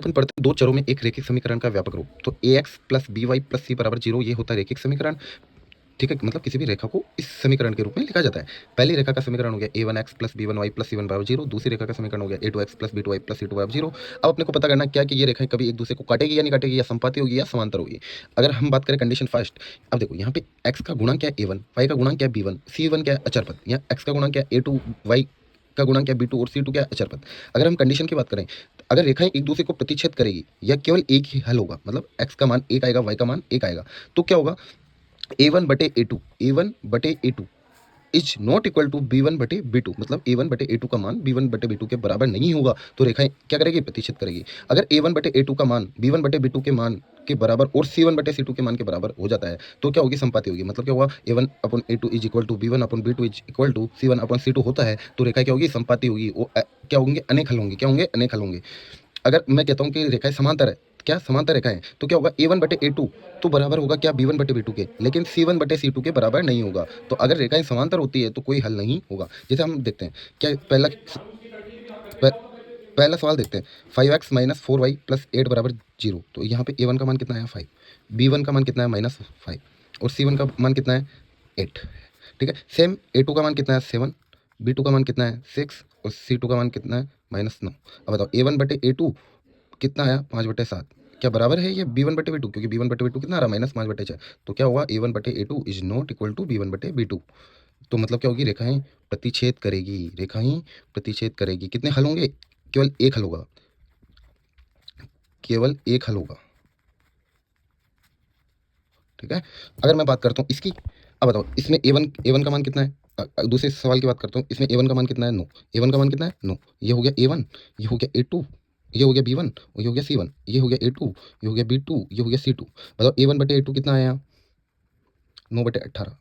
अपन पढ़ते हैं दो चरों में एक रेखिक समीकरण का व्यापक रूप। तो ax plus b y plus c बराबर 0 ये होता है रेखिक समीकरण। ठीक है, मतलब किसी भी रेखा को इस समीकरण के रूप में लिखा जाता है। पहली रेखा का समीकरण हो गया a1x plus b1y plus c1 बराबर 0। दूसरी रेखा का समीकरण हो गया a2x plus b2y plus c2 बराबर 0। अब अपने को पता करना क्या कि ये रेखाएं कभी एक दूसरे को काटेगी या नहीं काटेगी, या संपाती होगी या समांतर होगी। अगर हम बात करें कंडीशन फर्स्ट, अब देखो यहाँ पे x का गुणा क्या है a1, y का गुणा क्या है b1, c1 क्या है अचर पद, यहाँ x का गुणा क्या है a2, y का गुणा क्या b2 और c2 क्या है अचर पद। अगर हम कंडीशन की बात करें, अगर रेखाएं एक दूसरे को प्रतिच्छेद करेगी या केवल एक ही हल होगा, मतलब x का मान एक आएगा, y का मान एक आएगा, तो क्या होगा a1/a2 is not equal to b1/b2, मतलब a1/a2 का मान b1/b2 के बराबर नहीं होगा, तो रेखाएं क्या करेगी, प्रतिच्छेद करेगी। अगर a1/a2 का मान b1/b2 के मान के बराबर और c1/c2 के मान के बराबर हो जाता है, तो क्या होगी, संपाती होगी। मतलब क्या होगा, a1/a2 is equal to b1/b2 is equal to c1/c2 होता है, तो रेखा क्या होगी, संपाती होगी। वो क्या होंगे, अनेक हल होंगे। क्या होंगे, अनेक हल होंगे। अगर मैं कहता हूँ कि रेखाएं समांतर है, क्या समांतर रेखाएं, तो क्या होगा, a1/a2 तो बराबर होगा क्या, b1/b2 के, लेकिन c1/c2 के बराबर नहीं होगा। तो अगर रेखाएं समांतर होती है तो कोई हल नहीं होगा। जैसे हम देखते हैं, क्या पहला सवाल देखते हैं, 5x माइनस 4y प्लस 8 बराबर 0। तो यहाँ पे a1 का मान कितना है, 5, b1 का मान कितना है, -5, और c1 का मान कितना है, 8। ठीक है, सेम a2 का मान कितना है, 7, b2 का मान कितना है, 6, और c2 का मान कितना है, -9। अब बताओ a1/a2 कितना आया, 5/7, क्या बराबर है ये b1/b2, क्योंकि b1/b2 कितना आ रहा, -5/6। तो क्या हुआ, a1/a2 is not equal to b1/b2। तो मतलब क्या होगी, रेखाएं प्रतिच्छेद करेगी, रेखाएं प्रतिच्छेद करेगी। कितने हल होंगे, केवल एक हल होगा, केवल एक हल होगा। ठीक है, अगर मैं बात करता हूँ इसकी, अब बताओ इसमें a1 का मान कितना है। दूसरे सवाल की बात करता हूँ, इसमें a1 का मान कितना है, 9, a1 का मान कितना है, 9। ये हो गया a1, ये हो गया a2, ये हो गया b1, ये हो गया c1, ये हो गया a2, ये हो गया b2, ये हो गया c2। बताओ a1/a2 कितना आया, 9/18।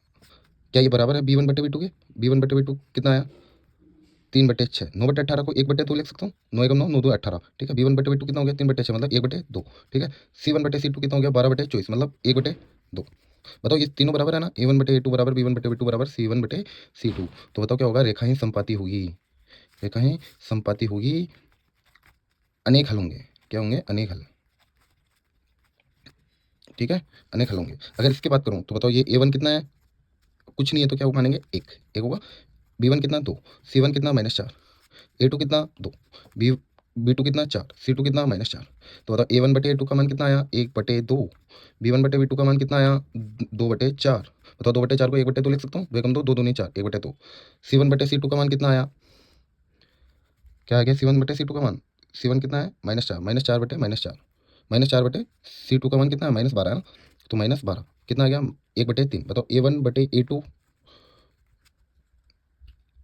क्या ये बराबर है b1/b2 के, b1/b2 कितना आया, 3/6। 9/18 को 1/2 लिख सकता हूँ, 9 एकम 9, 9 2 18। ठीक है, b1/b2 कितना हो गया, 3/6, मतलब 1/2। ठीक है, c1/c2 कितना हो गया, 12/24, मतलब 1/2। बताओ ये तीनों बराबर है ना, a1/a2 बराबर b1/b2 बराबर c1/c2। तो बताओ क्या होगा, रेखाएं संपाती होगी, रेखाएं संपाती होगी, अनेक हल होंगे। क्या होंगे, अनेक हल। ठीक है, अनेक हल होंगे। अगर इसकी बात करूं तो बताओ ये a1 कितना है, कुछ नहीं है, तो क्या मानेंगे, एक एक होगा। b1 कितना, 2, c1 कितना, -4, a2 कितना, 2, b b2 कितना, 4, c2 कितना, -4। तो बताओ a1/a2 का मान कितना आया, 1/2, b1/b2 का मान कितना आया, 2/4। बताओ 2/4 को 1/2 लिख सकता हूँ, 2 एकम 2, 2 दूनी 4, 1/2। c1/c2 का मान कितना आया, क्या आ गया c1/c2 का मान, c1 कितना है, -4, -4/-4, -4/c2 का मान कितना है, -12 है ना, तो -12 कितना आ गया, 1/3। बताओ a1/a2,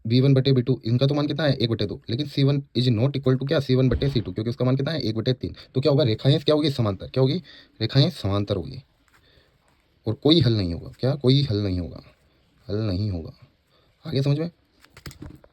b1/b2 इनका तो मान कितना है, 1/2, लेकिन c1 is not equal to क्या, c1/c2, क्योंकि उसका मान कितना है, 1/3। तो क्या होगा, रेखाएं क्या होगी, समांतर। क्या होगी, रेखाएं समांतर होगी, और कोई हल नहीं होगा। क्या, कोई हल नहीं होगा, हल नहीं होगा। आगे समझ में।